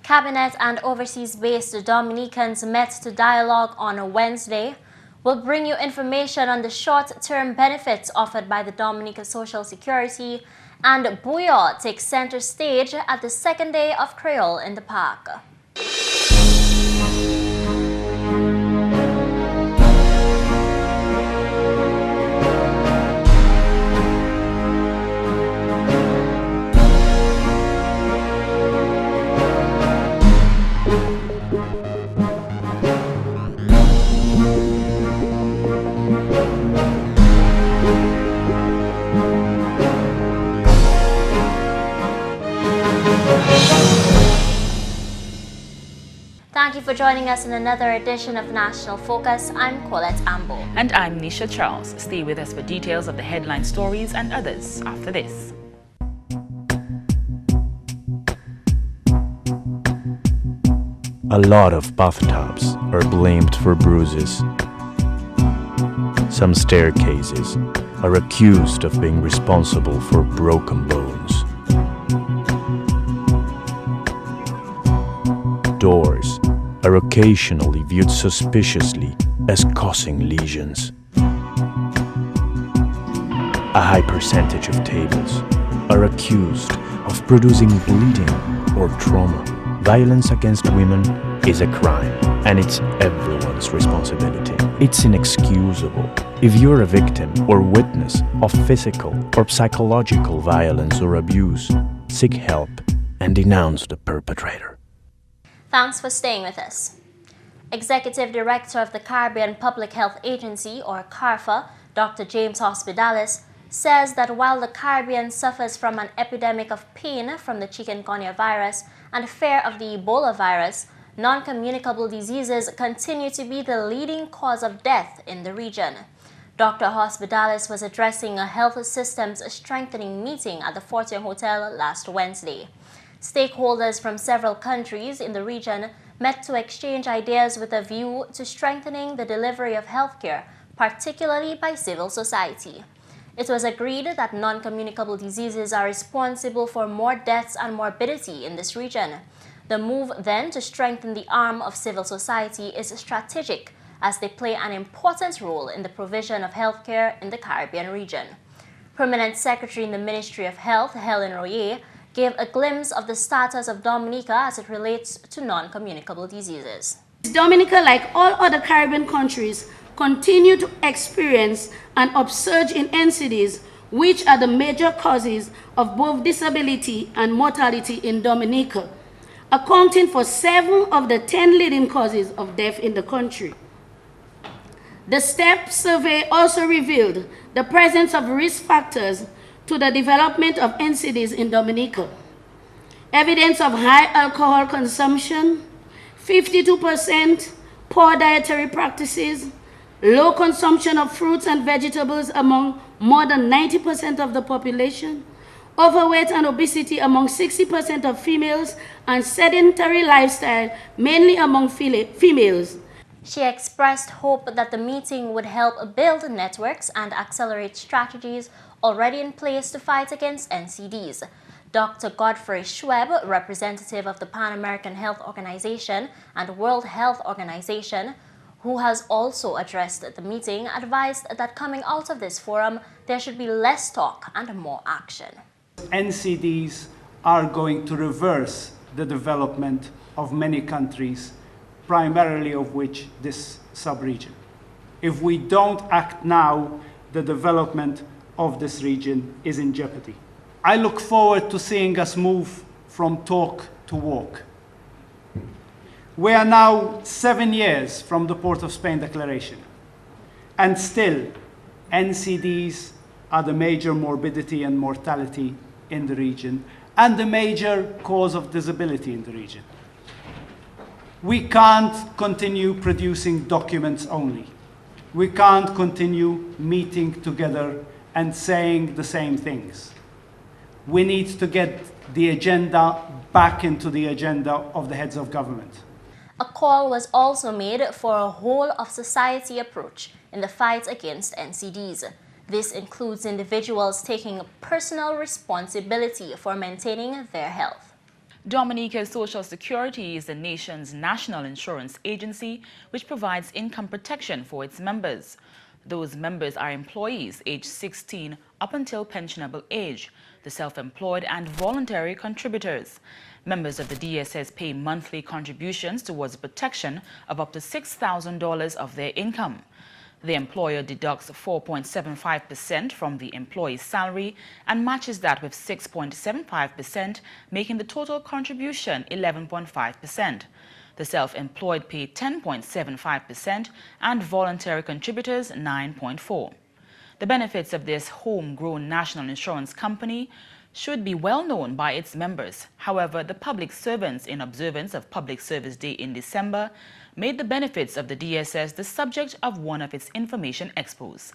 Cabinet and overseas-based Dominicans met to dialogue on a Wednesday. We'll bring you information on the short-term benefits offered by the Dominica Social Security, and Bouyon takes center stage at the second day of Creole in the park. Thank you for joining us in another edition of National Focus. I'm Colette Ambo. And I'm Nisha Charles. Stay with us for details of the headline stories and others after this. A lot of bathtubs are blamed for bruises. Some staircases are accused of being responsible for broken bones. Doors are occasionally viewed suspiciously as causing lesions. A high percentage of tables are accused of producing bleeding or trauma. Violence against women is a crime, and it's everyone's responsibility. It's inexcusable. If you're a victim or witness of physical or psychological violence or abuse, seek help and denounce the perpetrator. Thanks for staying with us. Executive Director of the Caribbean Public Health Agency, or CARPHA, Dr. James Hospitalis, says that while the Caribbean suffers from an epidemic of pain from the chikungunya virus and fear of the Ebola virus, non-communicable diseases continue to be the leading cause of death in the region. Dr. Hospitalis was addressing a health systems strengthening meeting at the Fortune Hotel last Wednesday. Stakeholders from several countries in the region met to exchange ideas with a view to strengthening the delivery of healthcare, particularly by civil society. It was agreed that non-communicable diseases are responsible for more deaths and morbidity in this region. The move then to strengthen the arm of civil society is strategic, as they play an important role in the provision of healthcare in the Caribbean region. Permanent Secretary in the Ministry of Health, Helen Royer, gave a glimpse of the status of Dominica as it relates to non-communicable diseases. Dominica, like all other Caribbean countries, continue to experience an upsurge in NCDs, which are the major causes of both disability and mortality in Dominica, accounting for 7 of the 10 leading causes of death in the country. The STEP survey also revealed the presence of risk factors to the development of NCDs in Dominica. Evidence of high alcohol consumption, 52% poor dietary practices, low consumption of fruits and vegetables among more than 90% of the population, overweight and obesity among 60% of females, and sedentary lifestyle mainly among females. She expressed hope that the meeting would help build networks and accelerate strategies already in place to fight against NCDs. Dr. Godfrey Schweb, representative of the Pan American Health Organization and World Health Organization, who has also addressed the meeting, advised that coming out of this forum, there should be less talk and more action. NCDs are going to reverse the development of many countries, primarily of which this sub-region. If we don't act now, the development of this region is in jeopardy. I look forward to seeing us move from talk to walk. We are now 7 years from the Port of Spain Declaration, and still NCDs are the major morbidity and mortality in the region and the major cause of disability in the region. We can't continue producing documents only. We can't continue meeting together and saying the same things. We need to get the agenda back into the agenda of the heads of government. A call was also made for a whole-of-society approach in the fight against NCDs. This includes individuals taking personal responsibility for maintaining their health. Dominica Social Security is the nation's national insurance agency which provides income protection for its members. Those members are employees aged 16 up until pensionable age, the self-employed and voluntary contributors. Members of the DSS pay monthly contributions towards the protection of up to $6,000 of their income. The employer deducts 4.75% from the employee's salary and matches that with 6.75%, making the total contribution 11.5%. The self-employed pay 10.75% and voluntary contributors 9.4%. The benefits of this homegrown national insurance company should be well known by its members. However, the public servants, in observance of Public Service Day in December, made the benefits of the DSS the subject of one of its information expos.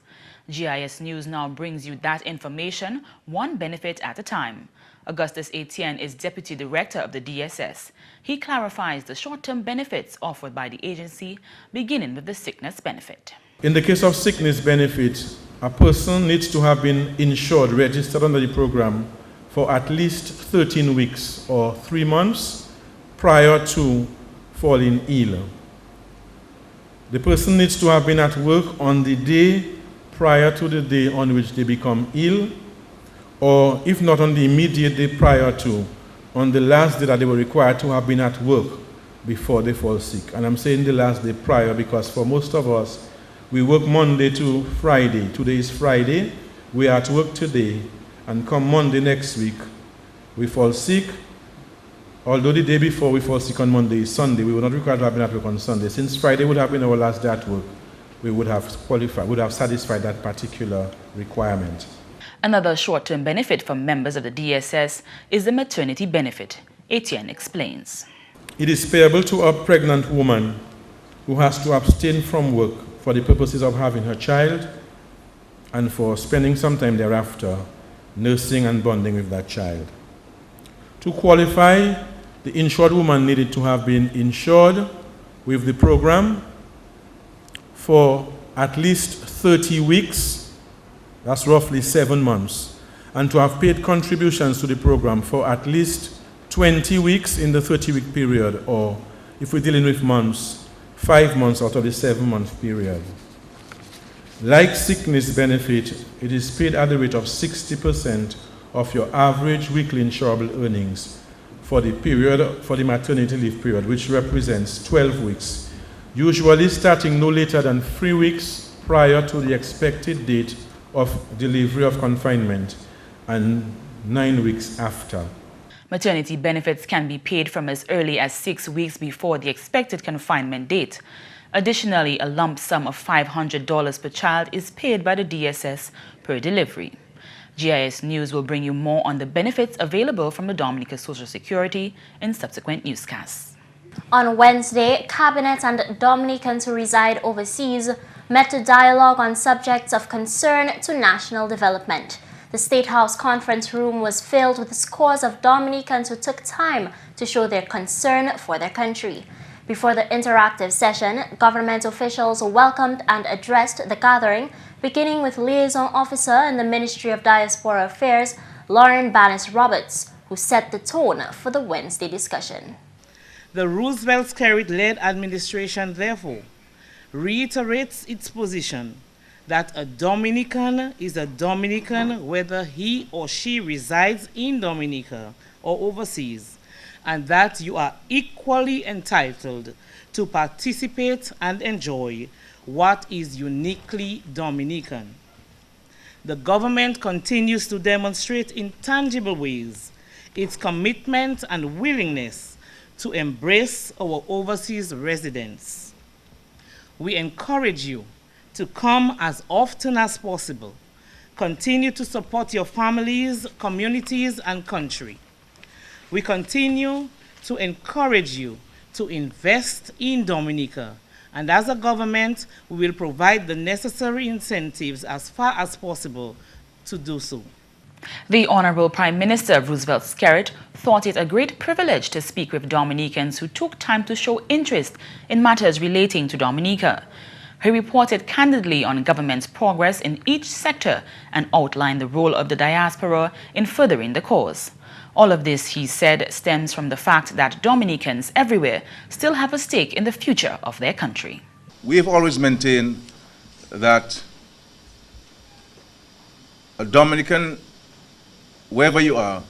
GIS News now brings you that information, one benefit at a time. Augustus Etienne is Deputy Director of the DSS. He clarifies the short-term benefits offered by the agency, beginning with the sickness benefit. In the case of sickness benefit, a person needs to have been insured, registered under the program for at least 13 weeks or 3 months prior to falling ill. The person needs to have been at work on the day prior to the day on which they become ill, or if not on the immediate day prior to, on the last day that they were required to have been at work before they fall sick. And I'm saying the last day prior because for most of us, we work Monday to Friday. Today is Friday. We are at work today, and come Monday next week, we fall sick. Although the day before we fall sick on Monday is Sunday, we were not required to have been at work on Sunday. Since Friday would have been our last day at work, we would have qualified, would have satisfied that particular requirement. Another short-term benefit for members of the DSS is the maternity benefit. Etienne explains. It is payable to a pregnant woman who has to abstain from work for the purposes of having her child and for spending some time thereafter nursing and bonding with that child. To qualify, the insured woman needed to have been insured with the program for at least 30 weeks, that's roughly 7 months, and to have paid contributions to the program for at least 20 weeks in the 30-week period, or if we're dealing with months, 5 months out of the 7-month period. Like sickness benefit, it is paid at the rate of 60% of your average weekly insurable earnings for the period, for the maternity leave period, which represents 12 weeks, usually starting no later than 3 weeks prior to the expected date of delivery of confinement and 9 weeks after. Maternity benefits can be paid from as early as 6 weeks before the expected confinement date. Additionally, a lump sum of $500 per child is paid by the DSS per delivery. GIS News will bring you more on the benefits available from the Dominica Social Security in subsequent newscasts. On Wednesday, Cabinet and Dominicans who reside overseas met to dialogue on subjects of concern to national development. The State House conference room was filled with scores of Dominicans who took time to show their concern for their country. Before the interactive session, government officials welcomed and addressed the gathering, beginning with Liaison Officer in the Ministry of Diaspora Affairs, Lauren Bannis-Roberts, who set the tone for the Wednesday discussion. The Roosevelt-Skerrit-led administration, therefore, reiterates its position that a Dominican is a Dominican whether he or she resides in Dominica or overseas, and that you are equally entitled to participate and enjoy what is uniquely Dominican. The government continues to demonstrate in tangible ways its commitment and willingness to embrace our overseas residents. We encourage you to come as often as possible. Continue to support your families, communities, and country. We continue to encourage you to invest in Dominica, and as a government, we will provide the necessary incentives as far as possible to do so. The Honorable Prime Minister of Roosevelt-Skerrit thought it a great privilege to speak with Dominicans who took time to show interest in matters relating to Dominica. He reported candidly on government's progress in each sector and outlined the role of the diaspora in furthering the cause. All of this, he said, stems from the fact that Dominicans everywhere still have a stake in the future of their country. We have always maintained that a Dominican, wherever you are,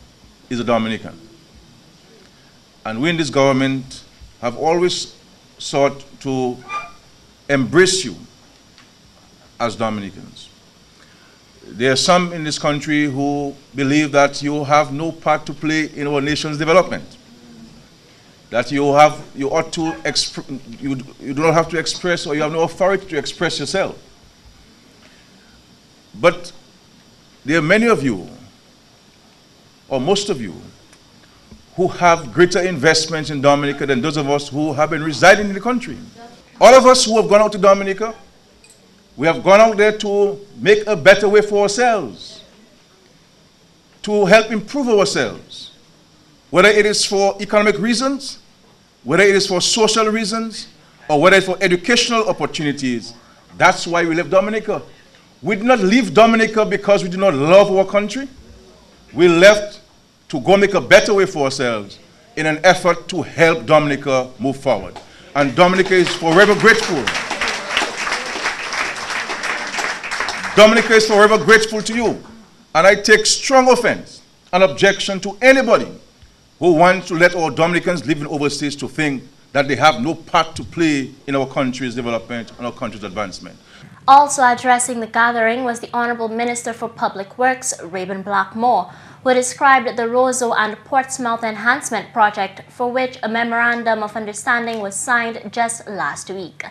is a Dominican. And we in this government have always sought to embrace you as Dominicans. There are some in this country who believe that you have no part to play in our nation's development. That you do not have to express, or you have no authority to express yourself. But there are many of you, or most of you, who have greater investments in Dominica than those of us who have been residing in the country. All of us who have gone out to Dominica, we have gone out there to make a better way for ourselves, to help improve ourselves, whether it is for economic reasons, whether it is for social reasons, or whether it's for educational opportunities. That's why we left Dominica. We did not leave Dominica because we do not love our country. We left to go make a better way for ourselves in an effort to help Dominica move forward. And Dominica is forever grateful. Dominica is forever grateful to you. And I take strong offense and objection to anybody who wants to let our Dominicans living overseas to think that they have no part to play in our country's development and our country's advancement. Also addressing the gathering was the Honorable Minister for Public Works, Rayburn Blackmore, who described the Roseau and Portsmouth Enhancement Project, for which a Memorandum of Understanding was signed just last week.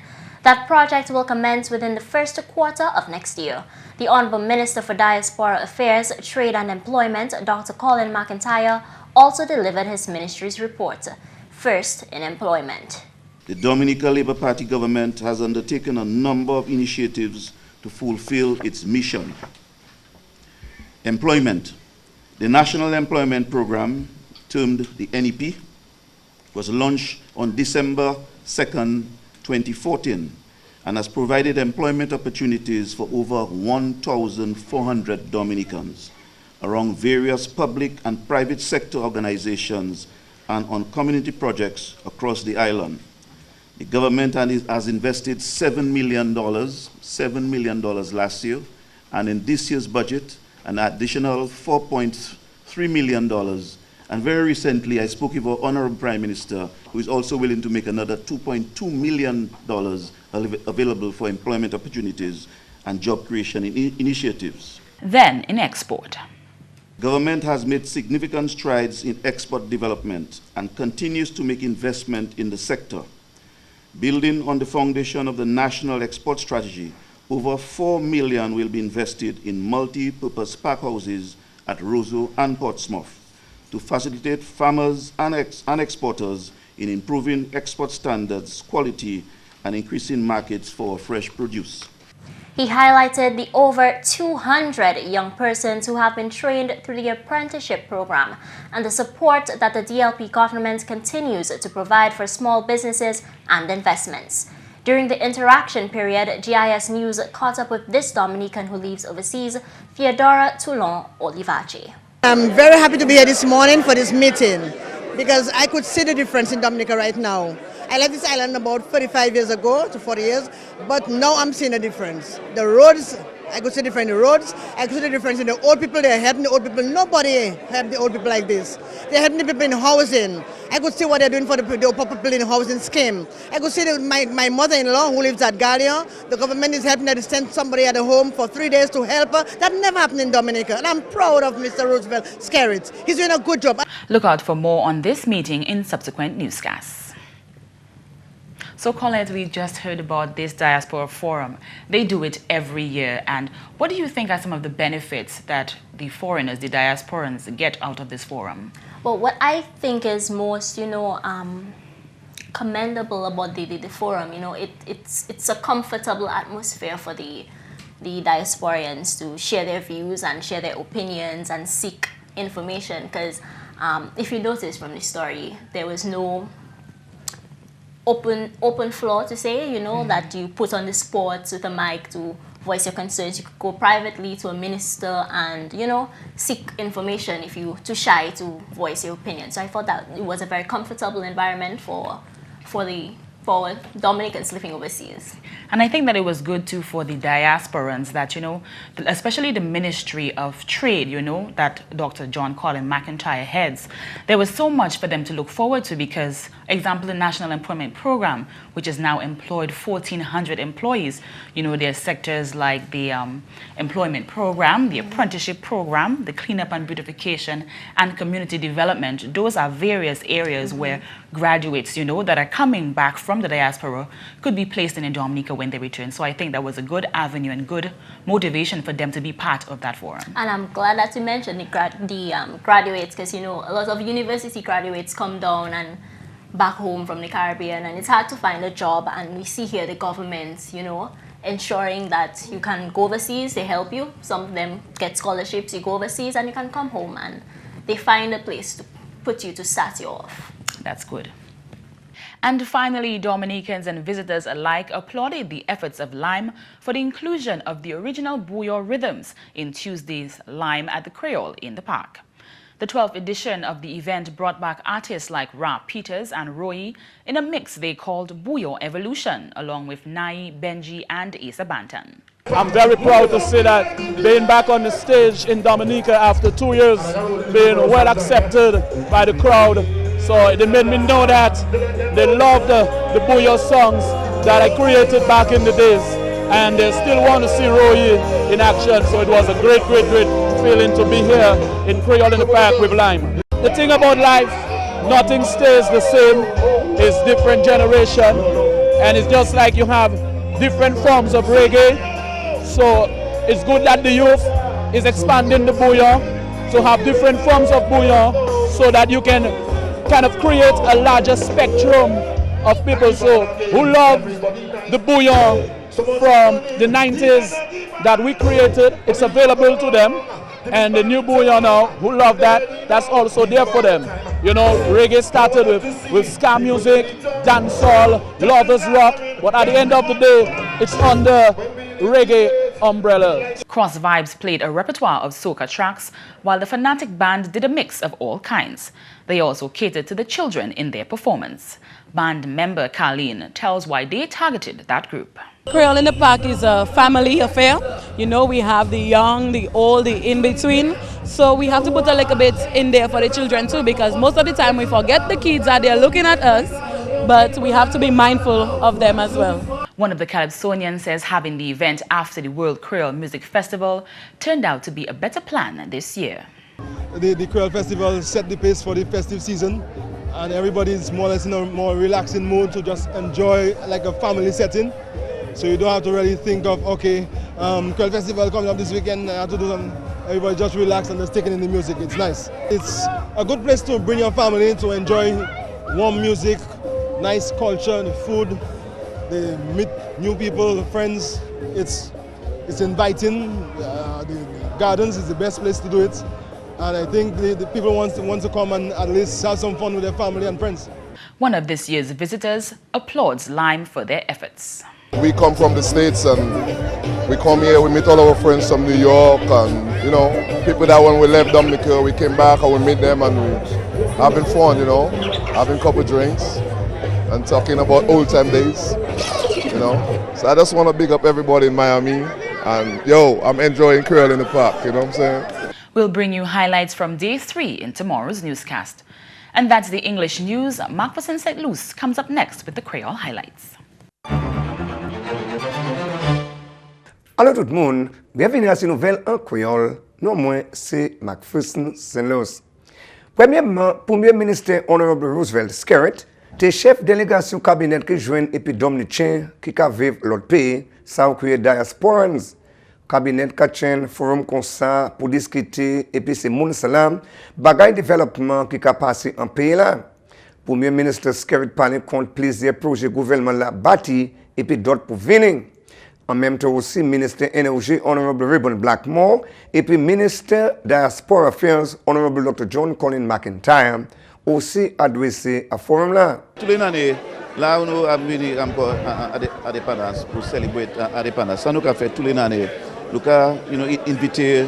That project will commence within the first quarter of next year. The Honorable Minister for Diaspora Affairs, Trade and Employment, Dr. Colin McIntyre, also delivered his ministry's report. First in employment. The Dominica Labour Party government has undertaken a number of initiatives to fulfill its mission. Employment. The National Employment Program, termed the NEP, was launched on December 2nd, 2014, and has provided employment opportunities for over 1,400 Dominicans around various public and private sector organizations and on community projects across the island. The government has invested $7 million last year, and in this year's budget, an additional $4.3 million. And very recently, I spoke with our Honorable Prime Minister, who is also willing to make another $2.2 million available for employment opportunities and job creation initiatives. Then in export. Government has made significant strides in export development and continues to make investment in the sector. Building on the foundation of the National Export Strategy, over $4 million will be invested in multi-purpose packhouses at Roseau and Portsmouth to facilitate farmers and exporters in improving export standards, quality, and increasing markets for fresh produce. He highlighted the over 200 young persons who have been trained through the apprenticeship program and the support that the DLP government continues to provide for small businesses and investments. During the interaction period, GIS News caught up with this Dominican who lives overseas, Theodora Toulon Olivache. I'm very happy to be here this morning for this meeting because I could see the difference in Dominica right now. I left this island about 35 years ago to 40 years, but now I'm seeing a difference. The roads, I could see the difference in the roads, I could see the difference in the old people. They're helping the old people. Nobody helped the old people like this. They're helping the people in housing. I could see what they're doing for the poor people in the housing scheme. I could see my mother-in-law who lives at Galion. The government is helping her to send somebody at the home for 3 days to help her. That never happened in Dominica. And I'm proud of Mr. Roosevelt Skerrit. He's doing a good job. Look out for more on this meeting in subsequent newscasts. So Colette, we just heard about this Diaspora Forum. They do it every year. And what do you think are some of the benefits that the foreigners, the diasporans, get out of this forum? Well, what I think is most, commendable about the forum, it's a comfortable atmosphere for the diasporians to share their views and share their opinions and seek information. Because if you notice from the story, there was no open floor to say, you know, that you put on the spot with a mic to voice your concerns. You could go privately to a minister and, you know, seek information if you're too shy to voice your opinion. So I thought that it was a very comfortable environment for Dominicans living overseas. And I think that it was good too for the diasporans that, you know, especially the Ministry of Trade, you know, that Dr. John Colin McIntyre heads. There was so much for them to look forward to because, example, the National Employment Program, which has now employed 1,400 employees. You know, there's sectors like the employment program, the apprenticeship program, the cleanup and beautification, and community development. Those are various areas where graduates, you know, that are coming back from the diaspora could be placed in Dominica when they return. So I think that was a good avenue and good motivation for them to be part of that forum. And I'm glad that you mentioned the graduates, because, you know, a lot of university graduates come down and back home from the Caribbean, and it's hard to find a job. And we see here the government, you know, ensuring that you can go overseas. They help you. Some of them get scholarships. You go overseas and you can come home, and they find a place to put you to start you off. That's good. And finally, Dominicans and visitors alike applauded the efforts of Lime for the inclusion of the original Bouyon rhythms in Tuesday's Lime at the Creole in the park. The 12th edition of the event brought back artists like Ra Peters and Roy in a mix they called Bouyon Evolution, along with Nai, Benji and Asa Banton. I'm very proud to say that being back on the stage in Dominica after 2 years, being well accepted by the crowd. So they made me know that they love the Bouyon songs that I created back in the days, and they still want to see Roy in action. So it was a great feeling to be here in Creole in the Park with Lime. The thing about life, nothing stays the same. It's different generation, and it's just like you have different forms of reggae. So it's good that the youth is expanding the Bouyon to have different forms of Bouyon so that you can kind of create a larger spectrum of people who love the Bouyon from the 90s that we created. It's available to them, and the new Bouyon now who love that, that's also there for them. You know, reggae started with ska music, dancehall, lovers rock, but at the end of the day, it's under reggae umbrella. Cross Vibes played a repertoire of soca tracks, while the Fanatic Band did a mix of all kinds. They also catered to the children in their performance. Band member Carleen tells why they targeted that group. Creole in the Park is a family affair. You know, we have the young, the old, the in-between. So we have to put a little bit in there for the children too, because most of the time we forget the kids are there looking at us, but we have to be mindful of them as well. One of the Calypsonians says having the event after the World Creole Music Festival turned out to be a better plan this year. The Creole Festival set the pace for the festive season, and everybody is more or less in a more relaxing mood to just enjoy like a family setting. So you don't have to really think of, okay, Creole Festival coming up this weekend, I have to do some. Everybody just relax and just taking in the music. It's nice. It's a good place to bring your family to enjoy warm music, nice culture, the food. They meet new people, friends. It's inviting. The gardens is the best place to do it, and I think the people want to come and at least have some fun with their family and friends. One of this year's visitors applauds Lime for their efforts. We come from the States and we come here, we meet all our friends from New York, and you know, people that when we left Dominica, we came back and we meet them and we having fun, you know, having a couple drinks and talking about old time days, you know. So I just want to big up everybody in Miami, and yo, I'm enjoying Creole in the Park, you know what I'm saying? We'll bring you highlights from day 3 in tomorrow's newscast. And that's the English news. McPherson St. Luce comes up next with the Creole highlights. Allô tout le monde, bienvenue à cette nouvelle en créole. Non moins, c'est McPherson St. Luce. Premièrement, Premier ministre Honorable Roosevelt Skerritt, te chef délégation cabinet qui joigne et puis Dominicans qui vivent l'autre pays, ça ou créé diasporans. Cabinet qui forum comme ça pour discuter et puis c'est moun salam, bagay développement qui a passé en pays là. Premier ministre Skerritt parle contre plusieurs projets gouvernement là bâti et puis d'autres pour venir. En même temps aussi, ministre Énergie, Honorable Ribbon Blackmore, et puis ministre Diaspora Affairs, Honorable Dr. John Colin McIntyre, aussi adressé à forum là. Toute l'année, Là, nous avons venu encore à l'indépendance pour célébrer l'indépendance. Ça nous a fait tous les années. Nous avons invité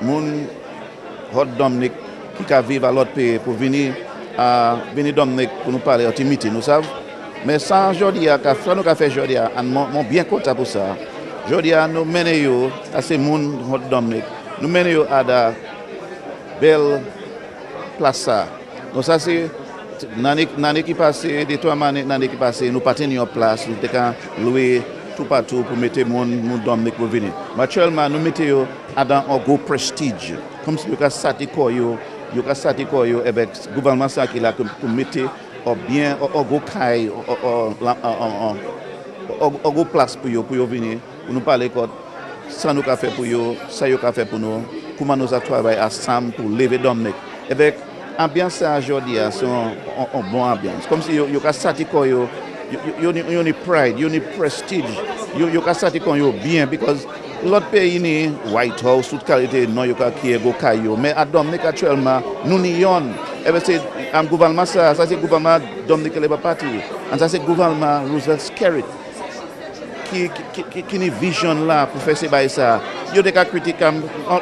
les Dominique qui vivent à l'autre pays pour venir Dominique pour nous parler de meeting, nous savons. Mais sans aujourd'hui, ça nous a fait aujourd'hui, nous bien content pour ça. Aujourd'hui, nous menons à ces gens Dominique, nous menons à de belles places. Donc ça c'est l'année qui passée, des 3 années qui passée, nous partons en place, nous avons loué tout partout pour mettre mon Dominique pour venir. Mais actuellement, nous mettons dans un gros prestige, comme si nous avons sorti avec le gouvernement qui là pour mettre bien un gros caille, un gros place pour venir, pour nous parler de ça nous a fait pour eux, ça nous a fait pour nous, comment nous avons travaillé ensemble pour lever Dominique. Avec l'ambiance aujourd'hui, c'est une bonne ambiance. Comme si vous avez sorti quoi, vous avez pride, vous avez prestige, vous avez sorti quoi bien, parce que l'autre pays ni White House, toute qualité, non, vous avez go caillou. Mais à Dominique actuellement, nous n'y sommes. C'est un gouvernement, ça c'est le gouvernement Dominique Labour Party, et ça c'est le gouvernement Roosevelt Security. Qui a une vision là pour faire ces bails ça. Il y a des critiques,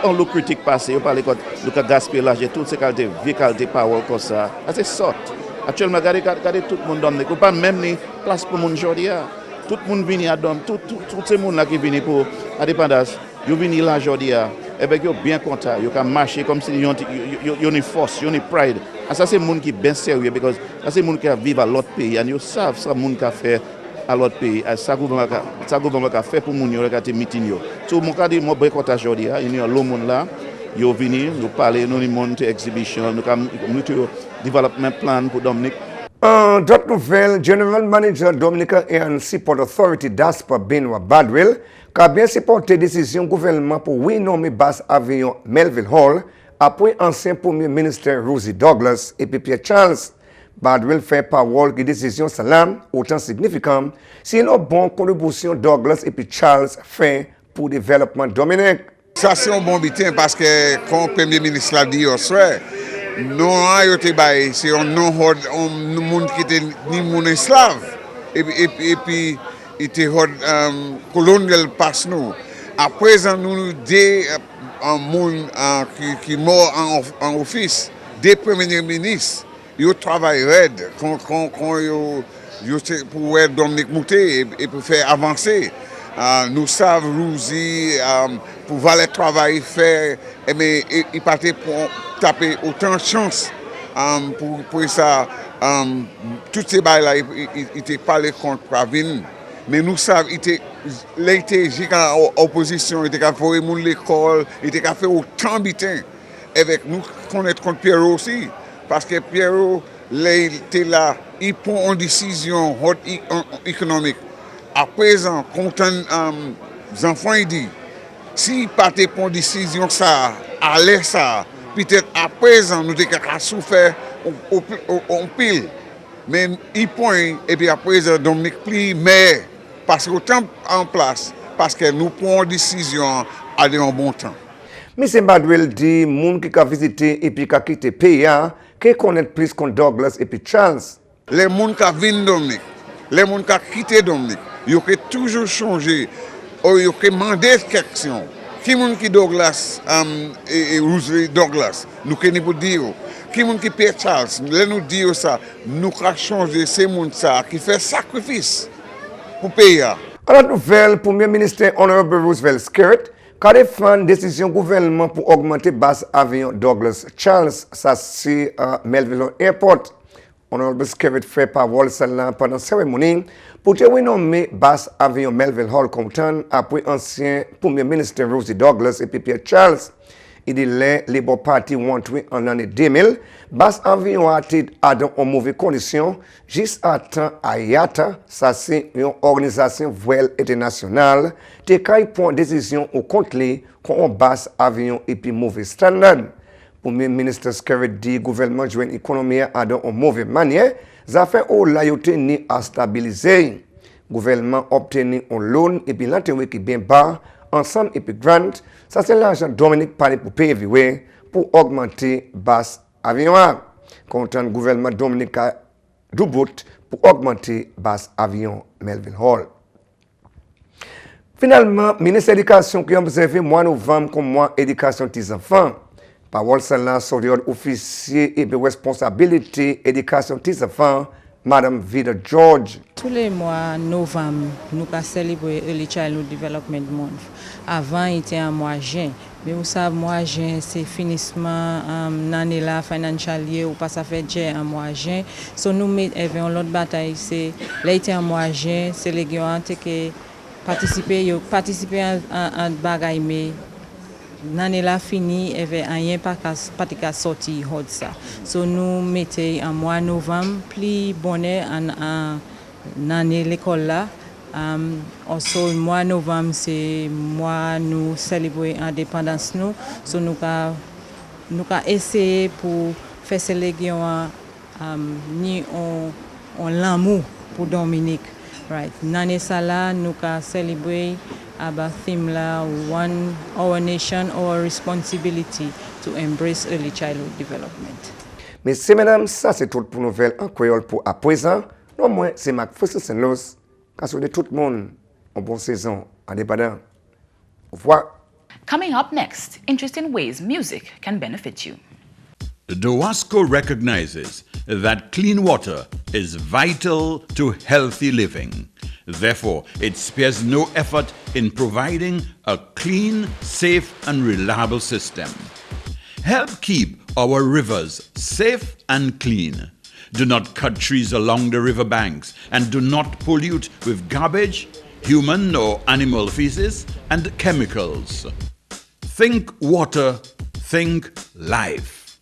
on le critique passé, on parle de gaspillage, toutes ces qualités, vieilles qualités, power comme ça. C'est sorte. Actuellement, regardez tout le monde Dominique. Il n'y a pas même ni place pour le monde aujourd'hui. Tout le monde vient à Dominique, tout ce monde là qui vient pour l'indépendance, ils viennent là aujourd'hui. Et bien, ils sont bien contents, ils ont marché comme si ils ont une force, ils ont une pride. Et ça, c'est le monde qui est bien sérieux, parce que c'est le monde qui vit à l'autre pays. Et ils savent ce que le monde qui a fait à l'autre pays. Ça, le gouvernement a fait pour les gens qui ont été meeting. Donc, mon cas, je suis bien content aujourd'hui. Il y a l'autre monde là, ils sont venus, nous parler, nous monter exhibition, nous avons un développement plan pour Dominique. D'autres nouvelles, General Manager Dominica and Support Authority Diaspora Benoit Badwell qui a bien supporté décision gouvernement pour nommer base avion Melville Hall après ancien Premier ministre Rosie Douglas et Pierre Charles. Badwell fait parole que décision salam autant significant si une bonne contribution Douglas et puis Charles fait pour le développement Dominique. Ça c'est un bon bitin parce que quand le Premier ministre l'a dit hier soir, non, c'est un monde qui était ni mon esclave et puis il était colonial passe nous. À présent nous des monde qui mort en office des premiers ministres, ils travaillent raide quand pour aider Dominique monter et pour faire avancer. Nous savons Rosie pour voir le travail faire mais il partait pour taper autant de chance pour ça toutes ces bails là il était parlé contre Pravin mais nous savons il était en opposition il était à faire l'école il était à faire autant de bitin avec nous connaître contre Pierrot aussi parce que Pierrot il était là il prend une décision économique à présent quand les enfants ils disent si partait pour une décision ça allait ça peut-être à présent nous avons souffert en pile mais il point et puis à présent Dominique plie mais parce que temps en place parce que nous prenons une décision à un bon temps. M. Badwell dit moun qui a visité et puis qui a quitté le pays qui connaît plus contre Douglas et puis Charles. Les gens qui viennent Dominique, les gens qui ont quitté Dominique, ils ont toujours changé, ils ont demandé quelque chose. Qui est qui Douglas et Rosie Douglas, nous connaissons dire. Qui est qui Pierre Charles, nous dire ça, nous avons changé ces gens qui fait sacrifice pour payer. À la nouvelle, Premier ministre Honorable Roosevelt Security qui a défendu décision gouvernement pour augmenter base avion Douglas Charles, ça c'est à Melville Airport. Honorable Security fait parole pendant la cérémonie pour nommer base avion Melville Hall comme temps après ancien Premier ministre Rosie Douglas et Pierre Charles. Il dit que les Labour Party ont tué en l'année 2000, base avion a été dans une mauvaise condition, juste à temps à IATA, ça c'est une organisation voile internationale, qui a pris une décision au compte qu'on base avion et puis mauvais standard. Premier ministre Security dit que le gouvernement joue une économie dans une mauvaise manière, ça fait que l'AIOT ni à stabiliser. Le gouvernement a obtenu un loan et puis l'intérêt qui est bien bas, ensemble et puis grant, ça c'est l'argent Dominique parle pour payer pour augmenter base avion. Content le gouvernement Dominica Dubout pour augmenter base avion Melville Hall. Finalement, le ministère de l'Éducation qui a observé le mois de novembre comme mois d'éducation des enfants. Parole celle-là sur officier et de responsabilité éducation des enfants, Madame Vida George. Tous les mois novembre, nous avons célébré Early Childhood Development Month. Avant, il était en mois juin. Mais vous savez, mois juin, c'est finissement l'année là, financial year, ou pas ça fait déjà en mois juin. So nous avons l'autre bataille, c'est l'été en mois juin, c'est les gens qui participer à bagaille, mais l'année là fini, il n'y avait rien pas qu'à sortir de ça. So nous mettons en mois novembre, plus bonnet en année l'école là. Also, le mois de novembre, c'est mois nous célébrer l'indépendance nous. So nous avons essayé pour faire ces légions ni en l'amour pour Dominique. Right. L'année ça là, nous avons célébré le thème là, One Our Nation, Our Responsibility to Embrace Early Childhood Development. Messieurs, mesdames, ça c'est tout pour nouvelles en créole pour à présent. Non moins, c'est McPherson Luce. Quand de tout le monde, en bonne saison, indépendant. Au revoir. Coming up next, interesting ways music can benefit you. DOWASCO recognizes that clean water is vital to healthy living. Therefore, it spares no effort in providing a clean, safe, and reliable system. Help keep our rivers safe and clean. Do not cut trees along the river banks and do not pollute with garbage, human or animal feces, and chemicals. Think water, think life.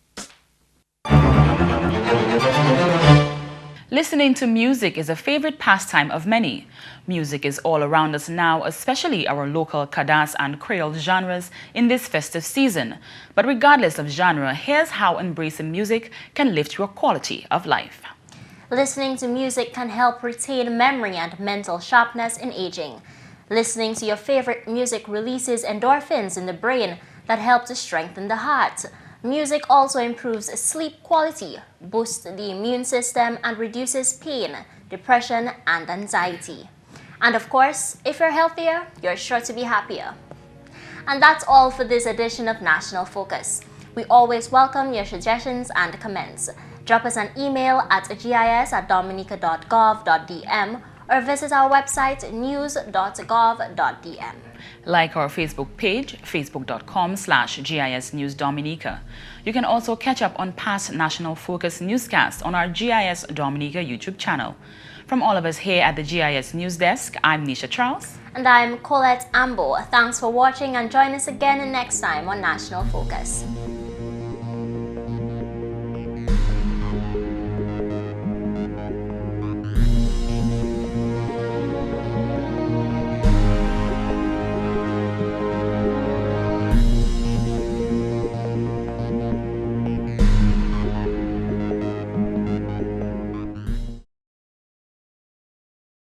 Listening to music is a favorite pastime of many. Music is all around us now, especially our local Kadas and Creole genres in this festive season. But regardless of genre, here's how embracing music can lift your quality of life. Listening to music can help retain memory and mental sharpness in aging. Listening to your favorite music releases endorphins in the brain that help to strengthen the heart. Music also improves sleep quality, boosts the immune system, and reduces pain, depression, and anxiety. And of course, if you're healthier, you're sure to be happier. And that's all for this edition of National Focus. We always welcome your suggestions and comments. Drop us an email at gis@dominica.gov.dm or visit our website news.gov.dm. Like our Facebook page, facebook.com/GIS News Dominica. You can also catch up on past National Focus newscasts on our GIS Dominica YouTube channel. From all of us here at the GIS News Desk, I'm Nisha Charles. And I'm Colette Ambo. Thanks for watching and join us again next time on National Focus.